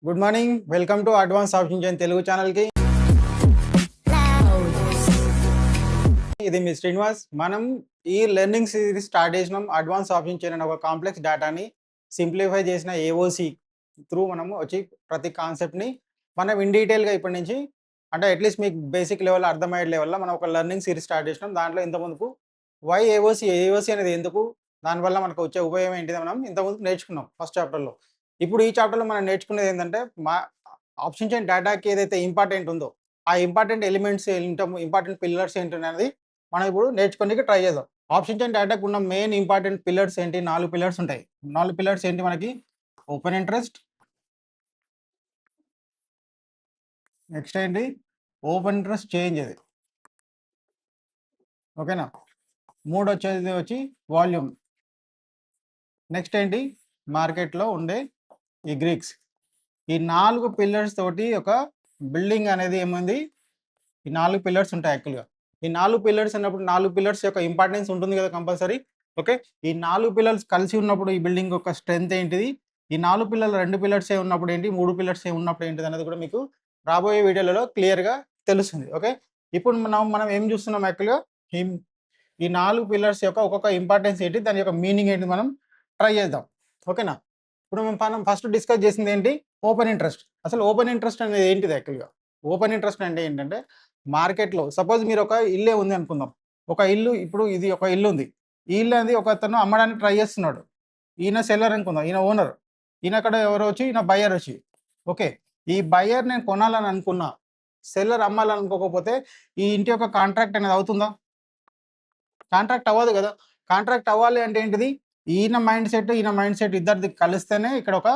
Good morning. Welcome to advance option chain Telugu ఛానల్కి. ఇది మీ శ్రీనివాస్. మనం ఈ లెర్నింగ్ సిరీస్ స్టార్ట్ చేసినాం. అడ్వాన్స్ ఆప్షన్ చైన్ అనే ఒక కాంప్లెక్స్ డేటాని సింప్లిఫై చేసిన ఏఓసి త్రూ మనము వచ్చి ప్రతి కాన్సెప్ట్ని మనం ఇన్ డీటెయిల్గా ఇప్పటి నుంచి అంటే అట్లీస్ట్ మీకు బేసిక్ లెవెల్ అర్థమయ్యే లెవెల్లో మనం ఒక లెర్నింగ్ సిరీస్ స్టార్ట్ చేసినాం. దాంట్లో ఇంతకుముందుకు వై ఏఓసి అనేది ఎందుకు, దానివల్ల మనకు వచ్చే ఉపయోగం ఏంటిది మనం ఇంతకుముందు నేర్చుకున్నాం ఫస్ట్ చాప్టర్లో. ఇప్పుడు ఈ చాప్టర్లో మనం నేర్చుకునేది ఏంటంటే మా ఆప్షన్ చైన్ డేటాకి ఏదైతే ఇంపార్టెంట్ ఉందో ఆ ఇంపార్టెంట్ ఎలిమెంట్స్ ఏంటో, ఇంపార్టెంట్ పిల్లర్స్ ఏంటి అనేది మనం ఇప్పుడు నేర్చుకోనికి ట్రై చేద్దాం. ఆప్షన్ చైన్ డేటాకు ఉన్న మెయిన్ ఇంపార్టెంట్ పిల్లర్స్ ఏంటి? 4 పిల్లర్స్ ఉంటాయి. 4 పిల్లర్స్ ఏంటి మనకి? ఓపెన్ ఇంట్రెస్ట్, నెక్స్ట్ ఏంటి? ఓపెన్ ఇంట్రెస్ట్ చేంజ్ అది, ఓకేనా? మూడు వచ్చి వాల్యూమ్. నెక్స్ట్ ఏంటి? మార్కెట్లో ఉండే ఈ గ్రీక్స్. ఈ 4 పిల్లర్స్ తోటి ఒక బిల్డింగ్ అనేది ఏముంది? ఈ 4 పిల్లర్స్ ఉంటాయి యాక్చువల్గా. ఈ 4 పిల్లర్స్ అన్నప్పుడు 4 పిల్లర్స్ యొక్క ఇంపార్టెన్స్ ఉంటుంది కదా కంపల్సరీ. ఓకే, ఈ 4 పిల్లర్స్ కలిసి ఉన్నప్పుడు ఈ బిల్డింగ్ యొక్క స్ట్రెంత్ ఏంటిది? ఈ 4 పిల్లర్లు 2 పిల్లర్సే ఉన్నప్పుడు ఏంటి, 3 పిల్లర్సే ఉన్నప్పుడు ఏంటిది అనేది కూడా మీకు రాబోయే వీడియోలలో క్లియర్గా తెలుస్తుంది. ఓకే, ఇప్పుడు మనం ఏం చూస్తున్నాం యాక్చువల్గా? ఈ 4 పిల్లర్స్ యొక్క ఒక్కొక్క ఇంపార్టెన్స్ ఏంటి, దాని యొక్క మీనింగ్ ఏంటి మనం ట్రై చేద్దాం. ఓకేనా? ఇప్పుడు మనం ఫస్ట్ డిస్కస్ చేసింది ఏంటి? Open interest. అసలు ఓపెన్ ఇంట్రెస్ట్ అనేది ఏంటిది యాక్చువల్గా? ఓపెన్ ఇంట్రెస్ట్ అంటే ఏంటంటే మార్కెట్లో సపోజ్ మీరు ఒక ఇల్లే ఉంది అనుకుందాం. ఒక ఇల్లు, ఇప్పుడు ఇది ఒక ఇల్లు ఉంది. ఈ ఇల్లు అనేది ఒక అతను అమ్మడానికి ట్రై చేస్తున్నాడు. ఈయన సెల్లర్ అనుకుందాం, ఈయన ఓనర్. ఈయన అక్కడ ఎవరు వచ్చి, ఈయన బయ్యర్ వచ్చి. ఓకే, ఈ బయ్యర్ నేను కొనాలని అనుకున్నా, సెల్లర్ అమ్మాలనుకోకపోతే ఈ ఇంటి యొక్క కాంట్రాక్ట్ అనేది అవుతుందా? కాంట్రాక్ట్ అవ్వదు కదా. కాంట్రాక్ట్ అవ్వాలి అంటే ఏంటిది? ఈయన మైండ్ సెట్ ఇద్దరిది కలిస్తేనే ఇక్కడ ఒక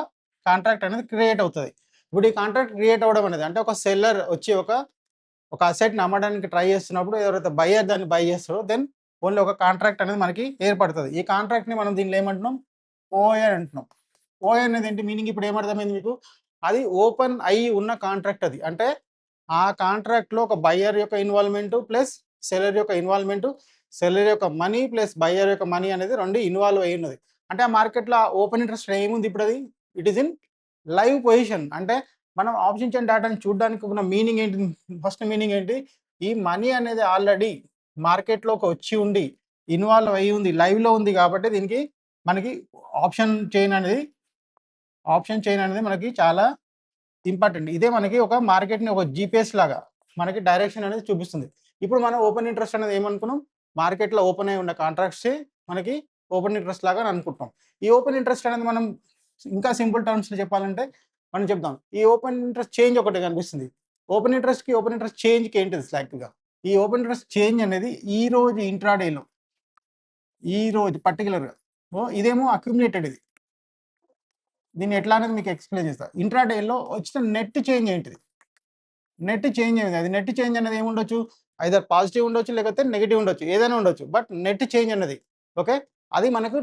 కాంట్రాక్ట్ అనేది క్రియేట్ అవుతుంది. ఇప్పుడు ఈ కాంట్రాక్ట్ క్రియేట్ అవ్వడం అనేది అంటే ఒక సెల్లర్ వచ్చి ఒక అసెట్ని అమ్మడానికి ట్రై చేస్తున్నప్పుడు ఎవరైతే బయ్యర్ దాన్ని బై చేస్తారో దెన్ ఓన్లీ ఒక కాంట్రాక్ట్ అనేది మనకి ఏర్పడుతుంది. ఈ కాంట్రాక్ట్ని మనం దీనిలో ఏమంటున్నాం? ఓఏ అంటున్నాం. ఓఏ అనేది ఏంటి మీనింగ్? ఇప్పుడు ఏమర్థమైంది మీకు? అది ఓపెన్ అయ్యి ఉన్న కాంట్రాక్ట్. అది అంటే ఆ కాంట్రాక్ట్లో ఒక బయ్యర్ యొక్క ఇన్వాల్వ్మెంట్ ప్లస్ సెల్లర్ యొక్క ఇన్వాల్వ్మెంట్, సెల్లర్ యొక్క మనీ ప్లస్ బయ్యర్ యొక్క మనీ అనేది రెండు ఇన్వాల్వ్ అయ్యి ఉన్నది. అంటే ఆ మార్కెట్లో ఓపెన్ ఇంట్రెస్ట్ ఏముంది ఇప్పుడు? అది it is in live position. అంటే మనం ఆప్షన్ చైన్ డేటాని చూడడానికి ఉన్న మీనింగ్ ఏంటి? ఫస్ట్ మీనింగ్ ఏంటి? ఈ మనీ అనేది ఆల్రెడీ మార్కెట్లోకి వచ్చి ఉండి ఇన్వాల్వ్ అయ్యి ఉంది, లైవ్లో ఉంది. కాబట్టి దీనికి మనకి ఆప్షన్ చైన్ అనేది మనకి చాలా ఇంపార్టెంట్. ఇదే మనకి ఒక మార్కెట్ని ఒక జీపీఎస్ లాగా మనకి డైరెక్షన్ అనేది చూపిస్తుంది. ఇప్పుడు మనం ఓపెన్ ఇంట్రెస్ట్ అనేది ఏమనుకున్నాం? మార్కెట్లో ఓపెన్ అయి ఉన్న కాంట్రాక్ట్సే మనకి ఓపెన్ ఇంట్రెస్ట్ లాగా అనుకుంటాం. ఈ ఓపెన్ ఇంట్రెస్ట్ అనేది మనం ఇంకా సింపుల్ టర్మ్స్లో చెప్పాలంటే మనం చెప్దాం, ఈ ఓపెన్ ఇంట్రెస్ట్ చేంజ్ ఒకటి కనిపిస్తుంది. ఓపెన్ ఇంట్రెస్ట్ చేంజ్కి ఏంటిది యాక్చువల్గా? ఈ ఓపెన్ ఇంట్రెస్ట్ చేంజ్ అనేది ఈ రోజు ఇంట్రాడేలో, ఈ రోజు పర్టికులర్గా ఇదేమో అక్యుములేటెడ్. దీన్ని ఎట్లా అనేది మీకు ఎక్స్ప్లెయిన్ చేస్తా. ఇంట్రాడేలో వచ్చిన నెట్ చేంజ్ ఏంటిది? నెట్ చేంజ్ అనేది, అది నెట్ చేంజ్ అనేది ఏముండొచ్చు? ఐదర్ పాజిటివ్ ఉండొచ్చు, లేకపోతే నెగిటివ్ ఉండొచ్చు, ఏదైనా ఉండొచ్చు. బట్ నెట్ చేంజ్ అనేది ఓకే, అది మనకు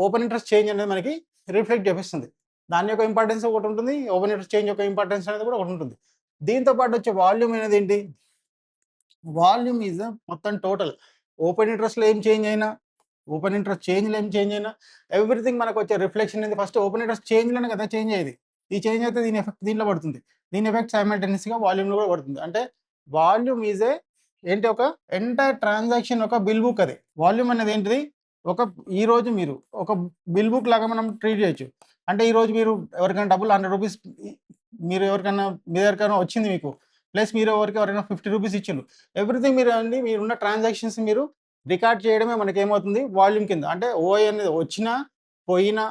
ఓపెన్ ఇంట్రెస్ట్ చేంజ్ అనేది మనకి రిఫ్లెక్ట్ చేపిస్తుంది. దాని యొక్క ఇంపార్టెన్స్ ఒకటి ఉంటుంది, ఓపెన్ ఇంట్రెస్ట్ చేంజ్ యొక్క ఇంపార్టెన్స్ అనేది కూడా ఒకటి ఉంటుంది. దీంతో పాటు వచ్చే వాల్యూమ్ అనేది ఏంటి? వాల్యూమ్ ఈజ్ మొత్తం టోటల్. ఓపెన్ ఇంట్రెస్ట్లో ఏం చేంజ్ అయినా, ఓపెన్ ఇంట్రెస్ట్ చేంజ్లో ఏం చేంజ్ అయినా, ఎవ్రీథింగ్ మనకు వచ్చే రిఫ్లెక్షన్ అనేది ఫస్ట్ ఓపెన్ ఇంట్రెస్ట్ చేంజ్లోనే కదా చేంజ్ అయ్యేది. ఈ చేంజ్ అయితే దీని ఎఫెక్ట్ దీంట్లో పడుతుంది. దీని ఎఫెక్ట్ సైమల్టేనియస్గా వాల్యూమ్లో కూడా పడుతుంది. అంటే వాల్యూమ్ ఈజ్ ఏంటి? ఒక ఎంటైర్ ట్రాన్సాక్షన్ ఒక బిల్ బుక్. అది వాల్యూమ్ అనేది ఏంటిది? ఒక ఈరోజు మీరు ఒక బిల్ బుక్ లాగా మనం ట్రీట్ చేయొచ్చు. అంటే ఈరోజు మీరు ఎవరికైనా డబ్బులు 100 రూపీస్ మీరు ఎవరికైనా మీ దగ్గరికైనా వచ్చింది మీకు, ప్లస్ మీరు ఎవరైనా 50 రూపీస్ ఇచ్చిండ్రు. ఎవ్రీథింగ్ మీరున్న ట్రాన్సాక్షన్స్ మీరు రికార్డ్ చేయడమే మనకి ఏమవుతుంది? వాల్యూమ్ కింద. అంటే ఓఐ అనేది వచ్చినా పోయినా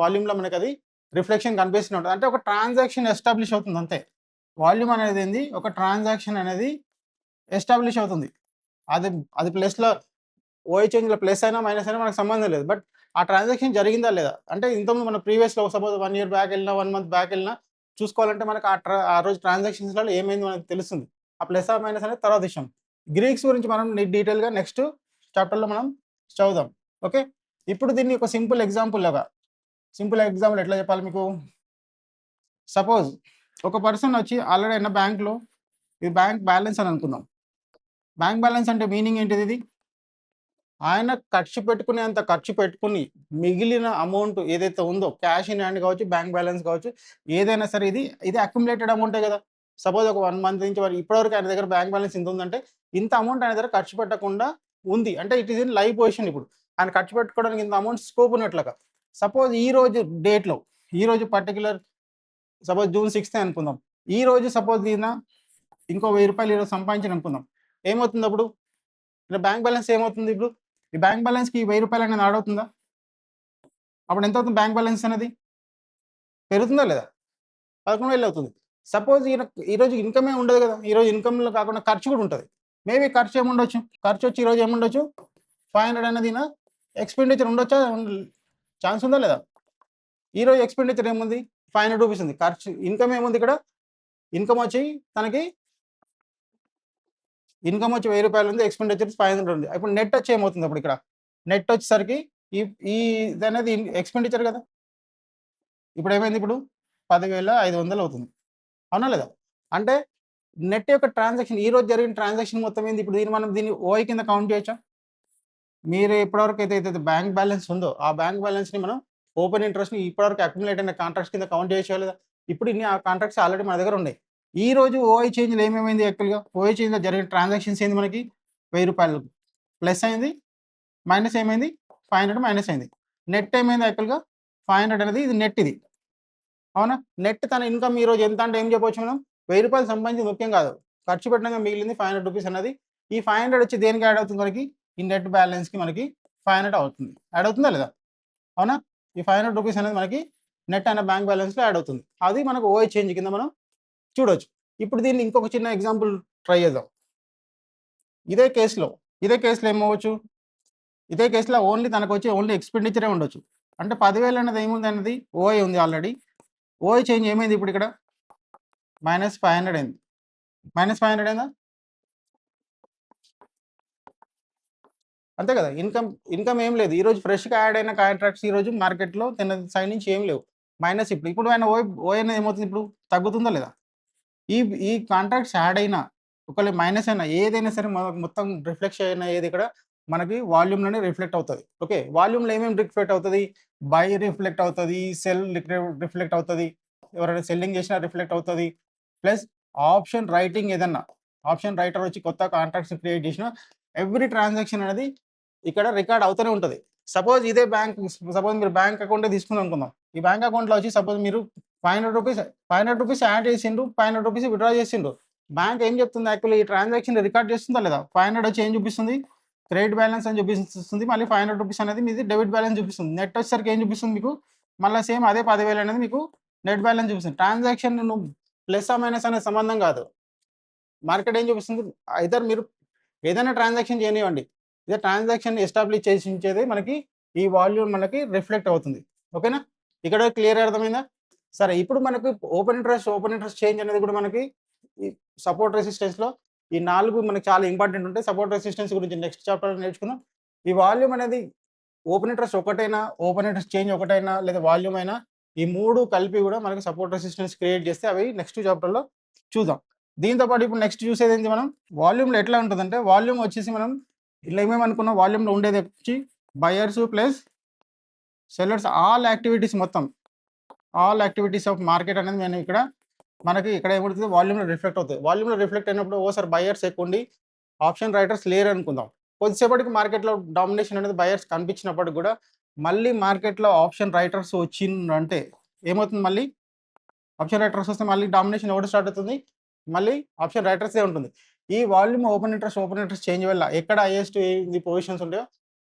వాల్యూమ్లో మనకి అది రిఫ్లెక్షన్ కనిపిస్తూనే ఉంటుంది. అంటే ఒక ట్రాన్సాక్షన్ ఎస్టాబ్లిష్ అవుతుంది అంతే. వాల్యూమ్ అనేది ఏంది? ఒక ట్రాన్సాక్షన్ అనేది ఎస్టాబ్లిష్ అవుతుంది. అది అది ప్లస్‌లో ఓఐ చేంజ్‌లో ప్లస్ అయినా మైనస్ అయినా మనకు సంబంధం లేదు. బట్ ఆ ట్రాన్సాక్షన్ జరిగిందా లేదా? అంటే ఇంతకుముందు మన ప్రీవియస్‌లో సపోజ్ 1 ఇయర్ బ్యాక్ వెళ్ళినా, 1 మంత్ బ్యాక్ వెళ్ళినా చూసుకోవాలంటే మనకు ఆ రోజు ట్రాన్సాక్షన్స్‌లలో ఏమైందో మనకు తెలుస్తుంది. ఆ ప్లస్ ఆర్ మైనస్ అనేది తర్వాత విషయం. గ్రీక్స్ గురించి మనం డీటెయిల్‌గా నెక్స్ట్ చాప్టర్‌లో మనం చదువుదాం. ఓకే, ఇప్పుడు దీన్ని ఒక సింపుల్ ఎగ్జాంపుల్ ఎట్లా చెప్పాలి మీకు? సపోజ్ ఒక పర్సన్ వచ్చి ఆల్రెడీ ఉన్న బ్యాంక్‌లో, ఇది బ్యాంక్ బ్యాలెన్స్ అని అనుకుందాం. బ్యాంక్ బ్యాలెన్స్ అంటే మీనింగ్ ఏంటిది? ఇది ఆయన ఖర్చు పెట్టుకుని మిగిలిన అమౌంట్ ఏదైతే ఉందో క్యాష్ ఇన్ హ్యాండ్ కావచ్చు, బ్యాంక్ బ్యాలెన్స్ కావచ్చు, ఏదైనా సరే ఇది అక్యుములేటెడ్ అమౌంటే కదా! సపోజ్ ఒక 1 మంత్ నుంచి ఇప్పటివరకు ఆయన దగ్గర బ్యాంక్ బ్యాలెన్స్ ఇంత ఉందంటే, ఇంత అమౌంట్ ఆయన దగ్గర ఖర్చు పెట్టకుండా ఉంది. అంటే it is in live position ఇప్పుడు. ఆయన ఖర్చు పెట్టుకోవడానికి ఇంత అమౌంట్ స్కోప్ ఉన్నట్లుగా. సపోజ్ ఈ రోజు పర్టిక్యులర్ సపోజ్ జూన్ 6 అనుకుందాం. ఈ రోజు సపోజ్ ఈయన ఇంకో రూ. 1000 ఈరోజు సంపాదించాడు అనుకుందాం. ఏమవుతుంది అప్పుడు? ఇలా బ్యాంక్ బ్యాలెన్స్ ఏమవుతుంది ఇప్పుడు? ఈ బ్యాంక్ బ్యాలెన్స్‌కి ఈ రూ. 1000 అనేది యాడ్ అవుతుందా? అప్పుడు ఎంత అవుతుంది బ్యాంక్ బ్యాలెన్స్ అనేది? పెరుగుతుందా లేదా? 11,000 అవుతుంది. సపోజ్ ఈరోజు ఇన్‌కమే ఉండదు కదా! ఈరోజు ఇన్‌కమ్‌లో కాకుండా ఖర్చు కూడా ఉంటది. మేబీ ఖర్చు ఏముండొచ్చు? ఖర్చొచ్చి ఈరోజు ఏముండొచ్చు? 500 అనేది ఎక్స్‌పెండిచర్ ఉండొచ్చా? ఛాన్స్ ఉందా లేదా? ఈరోజు ఎక్స్‌పెండిచర్ ఏముంది? రూ. 500 ఉంది. ఇన్‌కమ్ ఏముంది ఇక్కడ? ఇన్‌కమ్ వచ్చి తనకి ఇన్‌కమ్ వచ్చి రూ. 1000 ఉంది. ఎక్స్‌పెండిచర్ 500 ఉంది. ఇప్పుడు నెట్ వచ్చి ఏమవుతుంది అప్పుడు ఇక్కడ? నెట్ వచ్చేసరికి ఈ ఈ ఇదనేది ఎక్స్‌పెండిచర్ కదా! ఇప్పుడు ఏమైంది ఇప్పుడు? 10,500 అవుతుంది. అవునా లేదా? అంటే నెట్ యొక్క ట్రాన్సాక్షన్ ఈరోజు జరిగిన ట్రాన్సాక్షన్ మొత్తం ఏంది? ఇప్పుడు దీన్ని ఓఐ కింద కౌంట్ చేయొచ్చా? మీరు ఇప్పటివరకు ఏదైతే బ్యాంక్ బ్యాలెన్స్ ఉందో, ఆ బ్యాంక్ బ్యాలెన్స్‌ని మనం ఓపెన్ ఇంట్రెస్ట్‌ని ఇప్పటివరకు అక్యుములేట్ అయిన కాంట్రాక్ట్స్ కింద కౌంట్ చేయొచ్చా లేదా? ఇప్పుడు ఆ కాంట్రాక్ట్స్ ఆల్రెడీ మన దగ్గర ఉన్నాయి. ఈ రోజు ఓఐ చేంజ్‌లో ఏమేమైంది యాక్చువల్‌గా? ఓఐ చేంజ్‌లో జరిగిన ట్రాన్సాక్షన్స్ ఏంది మనకి? రూ. 1000 ప్లస్ అయింది. మైనస్ ఏమైంది? 500 మైనస్ అయింది. నెట్ ఏమైంది యాక్చువల్‌గా? 500 అనేది ఇది నెట్ ఇది. అవునా? నెట్ తన ఇన్‌కమ్ ఈరోజు ఎంత అంటే ఏం చెప్పొచ్చు మనం? రూ. 1000 సంపాదించింది ముఖ్యం కాదు. ఖర్చు పెట్టినంగా మిగిలింది రూ. 500 అన్నది. ఈ 500 వచ్చి దేనికి యాడ్ అవుతుంది మనకి? ఈ నెట్ బ్యాలెన్స్‌కి మనకి 500 అవుతుంది. యాడ్ అవుతుందా లేదా? అవునా? ఈ రూ. 500 అనేది మనకి నెట్ అనే బ్యాంక్ బ్యాలెన్స్‌లో యాడ్ అవుతుంది. అది మనకు ఓఐ చేంజ్ కింద మనం చూడొచ్చు. ఇప్పుడు దీన్ని ఇంకొక చిన్న ఎగ్జాంపుల్ ట్రై చేద్దాం. ఇదే కేస్‌లో ఏమవ్వచ్చు? ఇదే కేస్‌లో తనకొచ్చే ఎక్స్‌పెండిచరే ఉండొచ్చు. అంటే 10,000 అనేది ఏముంది ఓఐ ఉంది ఆల్రెడీ. ఓఐ చేంజ్ ఏమైంది ఇప్పుడు ఇక్కడ? -500 అయింది. -500 అయిందా? అంతే కదా! ఇన్‌కమ్ ఏం లేదు. ఈరోజు ఫ్రెష్‌గా యాడ్ అయిన కాంట్రాక్ట్స్ ఈరోజు మార్కెట్‌లో తన సైడ్ నుంచి ఏం లేవు. మైనస్ ఇప్పుడు ఆయన ఓఐ అనేది ఏమవుతుంది ఇప్పుడు? తగ్గుతుందా లేదా? ఈ ఈ కాంట్రాక్ట్స్ యాడ్ అయినా, ఒకవేళ మైనస్ అయినా ఏదైనా సరే మొత్తం రిఫ్లెక్షన్ అయ్యేది ఇక్కడ మనకి వాల్యూమ్‌లోనే రిఫ్లెక్ట్ అవుతది. ఓకే. వాల్యూమ్‌లో ఏమేమి రిఫ్లెక్ట్ అవుతది? బై రిఫ్లెక్ట్ అవుతది. సెల్ రిఫ్లెక్ట్ అవుతది. ఎవరైనా సెల్లింగ్ చేసినా రిఫ్లెక్ట్ అవుతది. ప్లస్ ఆప్షన్ రైటింగ్ ఏదన్నా, ఆప్షన్ రైటర్ వచ్చి కొత్త కాంట్రాక్ట్స్ క్రియేట్ చేసినా ఎవ్రీ ట్రాన్సాక్షన్ అనేది ఇక్కడ రికార్డ్ అవుతూనే ఉంటది. సపోజ్ మీరు బ్యాంక్ అకౌంటే తీసుకున్నారనుకుందాం. ఈ బ్యాంక్ అకౌంట్‌లో వచ్చి సపోజ్ మీరు రూ. 500 యాడ్ చేసిండు. రూ. 500 విత్‌డ్రా చేసిండు. బ్యాంక్ ఏం చెప్తుంది యాక్చువల్లీ ఈ ట్రాన్సాక్షన్ రికార్డ్ చేస్తుందా లేదా? 500 వచ్చి ఏం చూపిస్తుంది? క్రెడిట్ బ్యాలెన్స్ అని చూపిస్తుంది. మళ్ళీ రూ. 500 అనేది మీది డెబిట్ బ్యాలెన్స్ చూపిస్తుంది. నెట్ వచ్చేసరికి ఏం చూపిస్తుంది మీకు? మళ్ళా సేమ్ అదే 10,000 అనేది మీకు నెట్ బ్యాలెన్స్ చూపిస్తుంది. ట్రాన్సాక్షన్ నువ్వు ప్లస్ ఆర్ మైనస్ అనే సంబంధం కాదు. మార్కెట్ ఏం చూపిస్తుంది? ఐదర్ మీరు ఏదైనా ట్రాన్సాక్షన్ చేయనివ్వండి. ఇదే ట్రాన్సాక్షన్ ఎస్టాబ్లిష్ చేసి ఉంచేది మనకి ఈ వాల్యూమ్ మనకి రిఫ్లెక్ట్ అవుతుంది. ఓకేనా? ఇక్కడ క్లియర్‌గా అర్థమైందా? సరే ఇప్పుడు మనకు ఓపెన్ ఇంట్రెస్ట్ చేంజ్ అనేది కూడా మనకి ఈ సపోర్ట్ రెసిస్టెన్స్‌లో ఈ 4 మనకు చాలా ఇంపార్టెంట్ ఉంటాయి. సపోర్ట్ రెసిస్టెన్స్ గురించి నెక్స్ట్ చాప్టర్‌లో నేర్చుకుందాం. ఈ వాల్యూమ్ అనేది ఓపెన్ ఇంట్రెస్ట్ ఒకటైనా, ఓపెన్ ఇంట్రెస్ట్ చేంజ్ ఒకటైనా లేదా వాల్యూమ్ అయినా ఈ 3 కలిపి కూడా మనకి సపోర్ట్ రెసిస్టెన్స్ క్రియేట్ చేస్తే అవి నెక్స్ట్ చాప్టర్‌లో చూద్దాం. దీంతో పాటు ఇప్పుడు నెక్స్ట్ చూసేదేంటి మనం? వాల్యూమ్‌లో ఎట్లా ఉంటదంటే వాల్యూమ్ వచ్చేసి మనం ఇలా ఏమేమనుకున్నాం వాల్యూమ్‌లో ఉండేది వచ్చి buyers plus sellers all activities of market అనేది మనకి ఇక్కడ ఏమవుతది వాల్యూమ్‌లో రిఫ్లెక్ట్ అవుతది. వాల్యూమ్‌లో రిఫ్లెక్ట్ అయినప్పుడు ఓసారి బయర్స్ ఎక్కువుండి ఆప్షన్ రైటర్స్ లేరనుకుందాం. కొద్దిసేపటికి మార్కెట్‌లో డామినేషన్ అనేది బయర్స్ కనిపించినప్పటికి కూడా మళ్ళీ మార్కెట్‌లో ఆప్షన్ రైటర్స్ వచ్చిందంటే ఏమవుతుంది మళ్ళీ? ఆప్షన్ రైటర్స్ వస్తే మళ్ళీ డామినేషన్ ఎవరు స్టార్ట్ అవుతుంది? మళ్ళీ ఆప్షన్ రైటర్స్‌దే ఉంటుంది. ఈ వాల్యూమ్ ఓపెన్ ఇంట్రెస్ట్ చేంజ్ వల్ల ఎక్కడ హైయెస్ట్ పొజిషన్స్ ఉంటాయో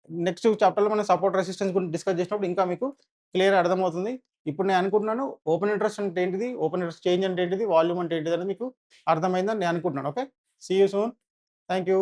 నెక్స్ట్ చాప్టర్‌లో మనం సపోర్ట్ రెసిస్టెన్స్ గురించి డిస్కస్ చేసినప్పుడు ఇంకా మీకు క్లియర్‌గా అర్థమవుతుంది. ఇప్పుడు నేను అనుకుంటున్నాను ఓపెన్ ఇంట్రెస్ట్ అంటే ఏంటిది? ఓపెన్ ఇంట్రెస్ట్ చేంజ్ అంటే ఏంటిది? వాల్యూమ్ అంటే ఏంటిది? అనేది మీకు అర్థమైందని నేను అనుకుంటున్నాను. Okay. See you soon. Thank you.